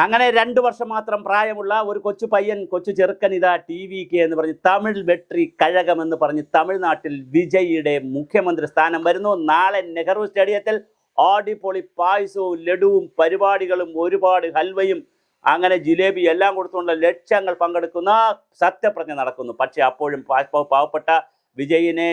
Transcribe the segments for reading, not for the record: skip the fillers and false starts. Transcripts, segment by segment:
അങ്ങനെ 2 വർഷം മാത്രം പ്രായമുള്ള ഒരു കൊച്ചു പയ്യൻ, കൊച്ചു ചെറുക്കൻ ഇതാ TVK എന്ന് പറഞ്ഞ് തമിഴ് വെട്രി കഴകം എന്ന് പറഞ്ഞ് തമിഴ്നാട്ടിൽ വിജയിയുടെ മുഖ്യമന്ത്രി സ്ഥാനം വരുന്നു. നാളെ നെഹ്റു സ്റ്റേഡിയത്തിൽ അടിപൊളി പായസവും ലഡുവും പരിപാടികളും ഒരുപാട് ഹൽവയും അങ്ങനെ ജിലേബി എല്ലാം കൊടുത്തുകൊണ്ട് ലക്ഷങ്ങൾ പങ്കെടുക്കുന്ന സത്യപ്രതിജ്ഞ നടക്കുന്നു. പക്ഷേ അപ്പോഴും പാവപ്പെട്ട വിജയിനെ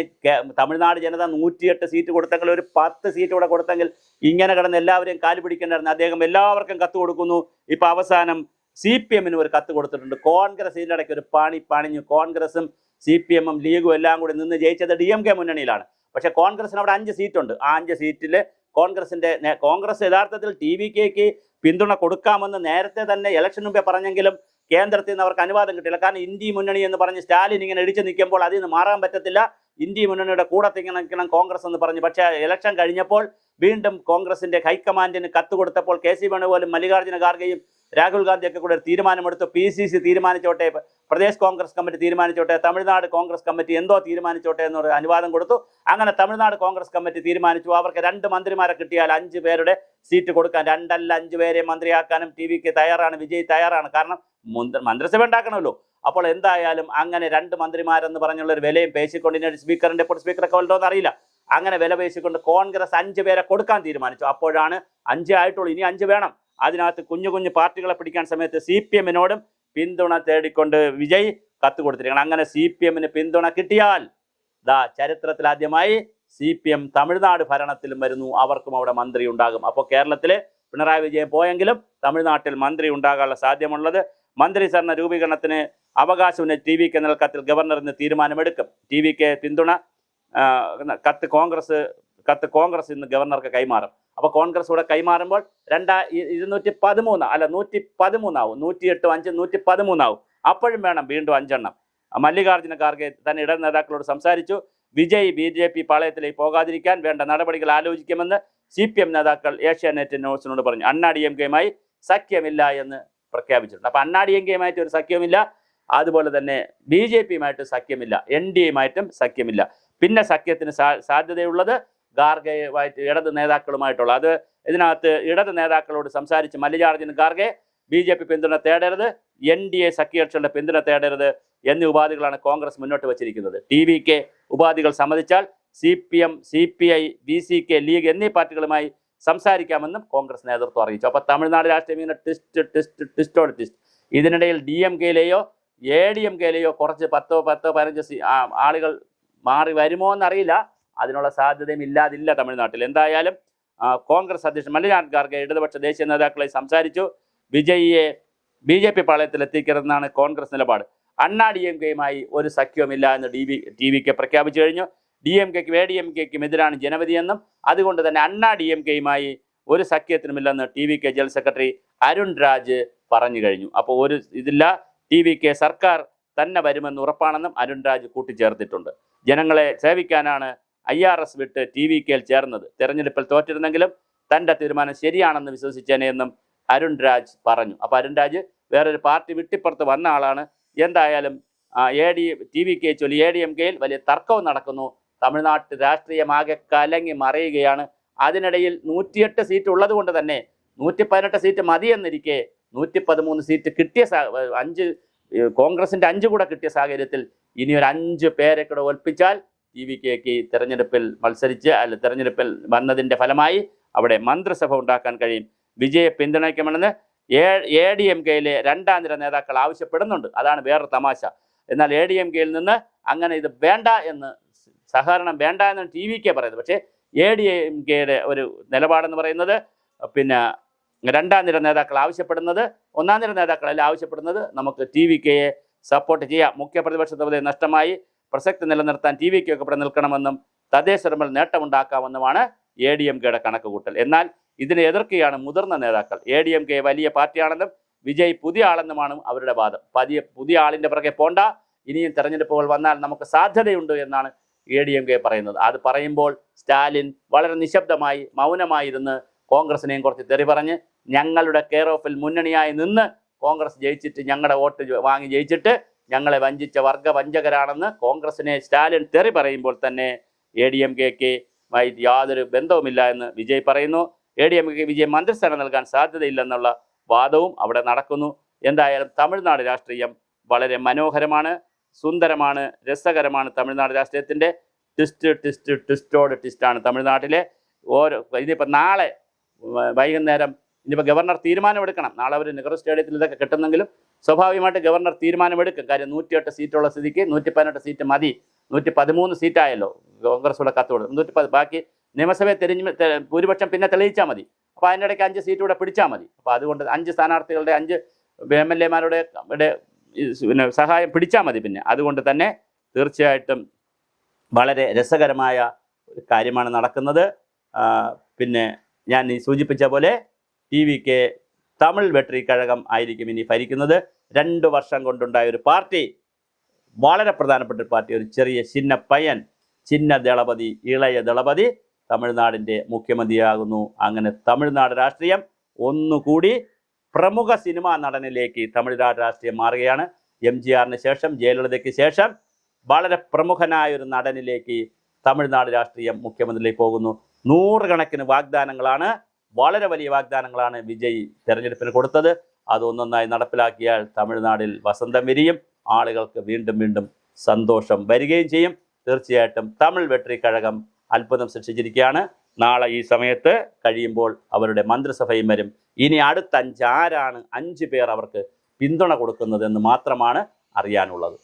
തമിഴ്നാട് ജനത 108 സീറ്റ് കൊടുത്തെങ്കിൽ ഒരു 10 സീറ്റ് കൂടെ കൊടുത്തെങ്കിൽ ഇങ്ങനെ കിടന്ന് എല്ലാവരെയും കാല് പിടിക്കേണ്ടായിരുന്നു. അദ്ദേഹം എല്ലാവർക്കും കത്ത് കൊടുക്കുന്നു. ഇപ്പം അവസാനം CPM ഒരു കത്ത് കൊടുത്തിട്ടുണ്ട്. കോൺഗ്രസ് ഇതിനിടയ്ക്ക് ഒരു പണിഞ്ഞു. കോൺഗ്രസും CPM ലീഗും എല്ലാം കൂടി നിന്ന് ജയിച്ചത് DMK മുന്നണിയിലാണ്. പക്ഷേ കോൺഗ്രസിന് അവിടെ 5 സീറ്റുണ്ട്. ആ 5 സീറ്റിൽ കോൺഗ്രസ് യഥാർത്ഥത്തിൽ TVKക്ക് പിന്തുണ കൊടുക്കാമെന്ന് നേരത്തെ തന്നെ ഇലക്ഷൻ മുമ്പേ പറഞ്ഞെങ്കിലും കേന്ദ്രത്തിൽ നിന്ന് അവർക്ക് അനുവാദം കിട്ടില്ല. കാരണം ഇന്ത്യ മുന്നണി എന്ന് പറഞ്ഞ് സ്റ്റാലിൻ ഇങ്ങനെ ഇടിച്ചു നിൽക്കുമ്പോൾ അതിൽ നിന്ന് മാറാൻ പറ്റത്തില്ല. ഇന്ത്യ മുന്നണിയുടെ കൂടെ നിൽക്കണം കോൺഗ്രസ് എന്ന് പറഞ്ഞു. പക്ഷേ ഇലക്ഷൻ കഴിഞ്ഞപ്പോൾ വീണ്ടും കോൺഗ്രസിന്റെ ഹൈക്കമാൻഡിന് കത്ത് കൊടുത്തപ്പോൾ KC വേണുഗോപാലും മല്ലികാർജ്ജുന ഖാർഗെയും രാഹുൽ ഗാന്ധിയൊക്കെ കൂടെ ഒരു തീരുമാനമെടുത്തു. PCC തീരുമാനിച്ചോട്ടെ, പ്രദേശ് കോൺഗ്രസ് കമ്മിറ്റി തീരുമാനിച്ചോട്ടെ, തമിഴ്നാട് കോൺഗ്രസ് കമ്മിറ്റി എന്തോ തീരുമാനിച്ചോട്ടെ എന്നൊരു അനുവാദം കൊടുത്തു. അങ്ങനെ തമിഴ്നാട് കോൺഗ്രസ് കമ്മിറ്റി തീരുമാനിച്ചു അവർക്ക് 2 മന്ത്രിമാരെ കിട്ടിയാൽ 5 പേരുടെ സീറ്റ് കൊടുക്കാൻ. 2 അല്ല 5 പേരെ മന്ത്രിയാക്കാനും TVK തയ്യാറാണ്, വിജയ് തയ്യാറാണ്. കാരണം മന്ത്രിസഭ ഉണ്ടാക്കണമല്ലോ. അപ്പോൾ എന്തായാലും അങ്ങനെ 2 മന്ത്രിമാരെന്ന് പറഞ്ഞുള്ള ഒരു വിലയും പേശിക്കൊണ്ട് സ്പീക്കറിന്റെ സ്പീക്കറൊക്കെ വല്ലതോന്ന് അറിയില്ല. അങ്ങനെ വില പേശിക്കൊണ്ട് കോൺഗ്രസ് 5 പേരെ കൊടുക്കാൻ തീരുമാനിച്ചു. അപ്പോഴാണ് 5 ആയിട്ടുള്ളൂ, ഇനി 5 വേണം. അതിനകത്ത് കുഞ്ഞു പാർട്ടികളെ പിടിക്കാൻ സമയത്ത് CPM പിന്തുണ തേടിക്കൊണ്ട് വിജയ് കത്ത് കൊടുത്തിരിക്കണം. അങ്ങനെ CPM പിന്തുണ കിട്ടിയാൽ ചരിത്രത്തിൽ ആദ്യമായി CPM തമിഴ്നാട് ഭരണത്തിലും വരുന്നു. അവർക്കും അവിടെ മന്ത്രി ഉണ്ടാകും. അപ്പോൾ കേരളത്തിലെ പിണറായി വിജയൻ പോയെങ്കിലും തമിഴ്നാട്ടിൽ മന്ത്രി ഉണ്ടാകാനുള്ള സാധ്യമുള്ളത്. മന്ത്രിസഭ രൂപീകരണത്തിന് അവകാശം TVK എന്ന കത്തിൽ ഗവർണറിന് തീരുമാനമെടുക്കും. TVK പിന്തുണ കത്ത് കോൺഗ്രസ് ഇന്ന് ഗവർണർക്ക് കൈമാറും. അപ്പോൾ കോൺഗ്രസ് കൂടെ കൈമാറുമ്പോൾ 213 അല്ല 113 ആവും. 108 5 113 ആവും. അപ്പോഴും വേണം വീണ്ടും 5 എണ്ണം. മല്ലികാർജ്ജുന ഖാർഗെ തന്നെ ഇട നേതാക്കളോട് സംസാരിച്ചു. വിജയ് BJP പാളയത്തിലേക്ക് പോകാതിരിക്കാൻ വേണ്ട നടപടികൾ ആലോചിക്കുമെന്ന് CPM നേതാക്കൾ ഏഷ്യാനെറ്റ് ന്യൂസിനോട് പറഞ്ഞു. അണ്ണാ DMKയുമായി സഖ്യമില്ല എന്ന് പ്രഖ്യാപിച്ചിട്ടുണ്ട്. അപ്പോൾ അണ്ണാ DMKയുമായിട്ട് ഒരു സഖ്യമില്ല, അതുപോലെ തന്നെ BJPയുമായിട്ട് സഖ്യമില്ല, NDAയുമായിട്ടും സഖ്യമില്ല. പിന്നെ സഖ്യത്തിന് സാധ്യതയുള്ളത് ഖാർഗെയുമായിട്ട് ഇടത് നേതാക്കളുമായിട്ടുള്ള അത് ഇതിനകത്ത് ഇടത് നേതാക്കളോട് സംസാരിച്ച് മല്ലികാർജ്ജുന ഖാർഗെ BJP പിന്തുണ തേടരുത്, NDA സഖ്യകക്ഷികളുടെ പിന്തുണ തേടരുത് എന്നീ ഉപാധികളാണ് കോൺഗ്രസ് മുന്നോട്ട് വച്ചിരിക്കുന്നത്. TVK ഉപാധികൾ സമ്മതിച്ചാൽ CPM CPI VCK ലീഗ് എന്നീ പാർട്ടികളുമായി സംസാരിക്കാമെന്നും കോൺഗ്രസ് നേതൃത്വം അറിയിച്ചു. അപ്പോൾ തമിഴ്നാട് രാഷ്ട്രീയം ഇങ്ങനെ ടിസ്റ്റോട് ടിസ്റ്റ്. ഇതിനിടയിൽ DMKയിലെയോ ADMKയിലെയോ കുറച്ച് 10-15 ആളുകൾ മാറി വരുമോ എന്നറിയില്ല. അതിനുള്ള സാധ്യതയും ഇല്ലാതില്ല തമിഴ്നാട്ടിൽ. എന്തായാലും കോൺഗ്രസ് അധ്യക്ഷൻ മല്ലികാർജ്ജുന ഖാർഗെ ഇടതുപക്ഷ ദേശീയ നേതാക്കളെ സംസാരിച്ചു. വിജയിയെ BJP പാളയത്തിൽ എത്തിക്കരുതെന്നാണ് കോൺഗ്രസ് നിലപാട്. അണ്ണാ DMKയുമായി ഒരു സഖ്യവുമില്ല എന്ന് TVK പ്രഖ്യാപിച്ചു കഴിഞ്ഞു. DMKയ്ക്കും ADMKയ്ക്കും എതിരാണ് ജനവിധിയെന്നും അതുകൊണ്ട് തന്നെ അണ്ണാ DMKയുമായി ഒരു സഖ്യത്തിനുമില്ലെന്ന് TVK general secretary Arun Raj പറഞ്ഞു കഴിഞ്ഞു. അപ്പോൾ ഒരു ഇതില്ല, TVK സർക്കാർ തന്നെ വരുമെന്ന് ഉറപ്പാണെന്നും അരുൺ രാജ് കൂട്ടിച്ചേർത്തിട്ടുണ്ട്. ജനങ്ങളെ സേവിക്കാനാണ് IRS വിട്ട് TVKയിൽ ചേർന്നത്. തെരഞ്ഞെടുപ്പിൽ തോറ്റിരുന്നെങ്കിലും തൻ്റെ തീരുമാനം ശരിയാണെന്ന് വിശ്വസിച്ചേനെയെന്നും അരുൺ രാജ് പറഞ്ഞു. അപ്പോൾ അരുൺ രാജ് വേറൊരു പാർട്ടി വിട്ടിപ്പുറത്ത് വന്ന ആളാണ്. എന്തായാലും TVK ചൊല്ലി ADMKയിൽ വലിയ തർക്കവും നടക്കുന്നു. തമിഴ്നാട്ട് രാഷ്ട്രീയമാകെ കലങ്ങി മറിയുകയാണ്. അതിനിടയിൽ 108 സീറ്റ് ഉള്ളത് കൊണ്ട് തന്നെ 118 സീറ്റ് മതിയെന്നിരിക്കെ 113 സീറ്റ് കിട്ടിയ 5 കോൺഗ്രസിൻ്റെ 5 കൂടെ കിട്ടിയ സാഹചര്യത്തിൽ ഇനി ഒരു 5 പേരെ കൂടെ ഒൽപ്പിച്ചാൽ TVKക്ക് തെരഞ്ഞെടുപ്പിൽ വന്നതിൻ്റെ ഫലമായി അവിടെ മന്ത്രിസഭ ഉണ്ടാക്കാൻ കഴിയും. വിജയെ പിന്തുണയ്ക്കണമെന്ന് ADMKയിലെ 2ാം നിര നേതാക്കൾ ആവശ്യപ്പെടുന്നുണ്ട്. അതാണ് വേറൊരു തമാശ. എന്നാൽ ADMKയിൽ നിന്ന് അങ്ങനെ ഇത് വേണ്ട എന്ന് സഹകരണം വേണ്ട എന്നാണ് TVK പറയുന്നത്. പക്ഷേ ADMKയുടെ ഒരു നിലപാടെന്ന് പറയുന്നത് പിന്നെ 2ാം നിര നേതാക്കൾ ആവശ്യപ്പെടുന്നത് 1ാം നിര നേതാക്കളെല്ലാം ആവശ്യപ്പെടുന്നത് നമുക്ക് TVKയെ സപ്പോർട്ട് ചെയ്യാം. മുഖ്യ പ്രതിപക്ഷത്തെ നഷ്ടമായി പ്രസക്തി നിലനിർത്താൻ TVKയൊക്കെ ഇവിടെ നിൽക്കണമെന്നും തദ്ദേശപരമായ നേട്ടമുണ്ടാക്കാമെന്നുമാണ് ADMKയുടെ കണക്കുകൂട്ടൽ. എന്നാൽ ഇതിനെ എതിർക്കുകയാണ് മുതിർന്ന നേതാക്കൾ. ADMK വലിയ പാർട്ടിയാണെന്നും വിജയ് പുതിയ ആളെന്നുമാണ് അവരുടെ വാദം. പുതിയ ആളിൻ്റെ പുറകെ പോണ്ട, ഇനിയും തെരഞ്ഞെടുപ്പുകൾ വന്നാൽ നമുക്ക് സാധ്യതയുണ്ട് എന്നാണ് ADMK പറയുന്നത്. അത് പറയുമ്പോൾ സ്റ്റാലിൻ വളരെ നിശബ്ദമായി മൗനമായിരുന്ന് കോൺഗ്രസിനെയും കുറച്ച് തെറി പറഞ്ഞ് ഞങ്ങളുടെ കെയർ ഓഫിൽ മുന്നണിയായി നിന്ന് കോൺഗ്രസ് ജയിച്ചിട്ട് ഞങ്ങളുടെ വോട്ട് വാങ്ങി ജയിച്ചിട്ട് ഞങ്ങളെ വഞ്ചിച്ച വർഗവഞ്ചകരാണെന്ന് കോൺഗ്രസിനെ സ്റ്റാലിൻ തെറി പറയുമ്പോൾ തന്നെ ADMKക്ക് യാതൊരു ബന്ധവുമില്ല എന്ന് വിജയ് പറയുന്നു. ADMKക്ക് വിജയ് മന്ത്രിസ്ഥാനം നൽകാൻ സാധ്യതയില്ലെന്നുള്ള വാദവും അവിടെ നടക്കുന്നു. എന്തായാലും തമിഴ്നാട് രാഷ്ട്രീയം വളരെ മനോഹരമാണ്, സുന്ദരമാണ്, രസകരമാണ്. തമിഴ്നാട് രാഷ്ട്രീയത്തിൻ്റെ ട്വിസ്റ്റോട് ട്വിസ്റ്റാണ് തമിഴ്നാട്ടിലെ ഓരോ. ഇനിയിപ്പോൾ നാളെ വൈകുന്നേരം ഇനിയിപ്പോൾ ഗവർണർ തീരുമാനമെടുക്കണം. നാളെ അവർ നെഹ്റു സ്റ്റേഡിയത്തിൽ ഇതൊക്കെ കിട്ടുന്നെങ്കിലും സ്വാഭാവികമായിട്ട് ഗവർണർ തീരുമാനമെടുക്കും. കാര്യം 108 സീറ്റുള്ള സ്ഥിതിക്ക് 118 സീറ്റ് മതി. 113 സീറ്റായല്ലോ കോൺഗ്രസ് കത്ത് കൊടുത്തു. 110 ബാക്കി നിയമസഭയെ ഭൂരിപക്ഷം പിന്നെ തെളിയിച്ചാൽ മതി. അപ്പോൾ അതിൻ്റെ ഇടയ്ക്ക് 5 സീറ്റ് കൂടെ പിടിച്ചാൽ മതി. അപ്പോൾ അതുകൊണ്ട് 5 സ്ഥാനാർത്ഥികളുടെ 5 MLA-മാരുടെ പിന്നെ സഹായം പിടിച്ചാൽ മതി. പിന്നെ അതുകൊണ്ട് തന്നെ തീർച്ചയായിട്ടും വളരെ രസകരമായ ഒരു കാര്യമാണ് നടക്കുന്നത്. പിന്നെ ഞാൻ ഈ സൂചിപ്പിച്ച പോലെ TVK തമിഴ് വെട്രി കഴകം ആയിരിക്കും ഇനി ഭരിക്കുന്നത്. 2 വർഷം കൊണ്ടുണ്ടായ ഒരു പാർട്ടി, വളരെ പ്രധാനപ്പെട്ട ഒരു പാർട്ടി, ഒരു ചെറിയ ചിന്ന പയ്യൻ, ചിന്ന ദളപതി, ഇളയ ദളപതി തമിഴ്നാടിൻ്റെ മുഖ്യമന്ത്രിയാകുന്നു. അങ്ങനെ തമിഴ്നാട് രാഷ്ട്രീയം ഒന്നുകൂടി പ്രമുഖ സിനിമാ നടനിലേക്ക് തമിഴ്നാട് രാഷ്ട്രീയം മാറുകയാണ്. MGR-ന് ശേഷം, ജയലളിതയ്ക്ക് ശേഷം വളരെ പ്രമുഖനായ ഒരു നടനിലേക്ക് തമിഴ്നാട് രാഷ്ട്രീയം മുഖ്യമന്ത്രിയിലേക്ക് പോകുന്നു. 100 കണക്കിന് വാഗ്ദാനങ്ങളാണ്, വളരെ വലിയ വാഗ്ദാനങ്ങളാണ് വിജയ് തെരഞ്ഞെടുപ്പിന് കൊടുത്തത്. അതൊന്നൊന്നായി നടപ്പിലാക്കിയാൽ തമിഴ്നാടിൽ വസന്തം വിരിയും, ആളുകൾക്ക് വീണ്ടും വീണ്ടും സന്തോഷം വരികയും ചെയ്യും. തീർച്ചയായിട്ടും തമിഴ് വെട്രി കഴകം അത്ഭുതം സൃഷ്ടിച്ചിരിക്കുകയാണ്. നാളെ ഈ സമയത്ത് കഴിയുമ്പോൾ അവരുടെ മന്ത്രിസഭയും വരും. ഇനി അടുത്ത 5 ആരാണ് 5 പേർ അവർക്ക് പിന്തുണ കൊടുക്കുന്നതെന്ന് മാത്രമാണ് അറിയാനുള്ളത്.